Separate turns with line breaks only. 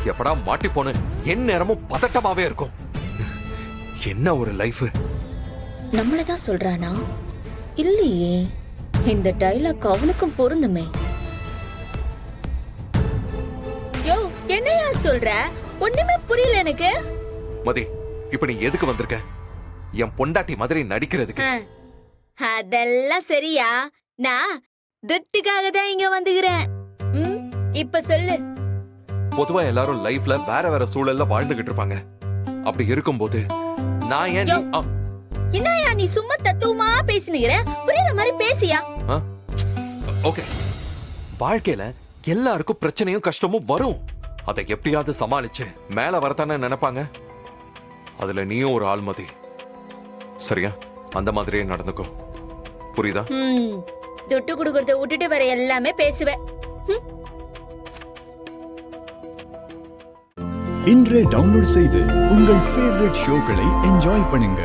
எப்படா மாட்டி போன என் நேரமும் பதட்டமாவே இருக்கும். என்ன ஒரு லைஃப்.
நம்மளதான் சொல்றானா இல்லையே? இந்த டைலாக் அவனுக்கும் பொருந்துமே. யோ, என்னையா சொல்ற? ஒண்ணுமே புரியல எனக்கு.
மதி, இப்ப நீ எதுக்கு வந்திருக்க? என் பொண்டாட்டி மாதிரி நடிக்கிறதுக்கு.
அதெல்லாம் சரியா? நான் துட்டுக்காக தான் இங்க வந்துக்கிறேன். இப்ப சொல்லு.
பொதுவா எல்லாரும் லைஃப்ல வேற வேற சூழல்ல வாழ்ந்துகிட்டு இருப்பாங்க. அப்படி இருக்கும்போது நான் ஏன்
என்னையா நீ சும்மா தத்துவமா பேசினுகிற? புரியுற மாதிரி பேசியா?
ஓகே, வாழ்க்கையில எல்லாருக்கும் பிரச்சனையும் கஷ்டமும் வரும். அதை எப்படியாவது சமாளிச்சு மேல வரத்தானே நினைப்பாங்க. அதுல நீயும் ஒரு ஆள் மதி. சரியா? அந்த மாதிரியே நடந்துக்கோ. புரியுதா?
துட்டு குடுக்கறத விட்டுட்டு வேற எல்லாமே பேசுவேன்.
இன்றே டவுன்லோட் செய்து உங்கள் ஃபேவரட் ஷோக்களை என்ஜாய் பண்ணுங்க.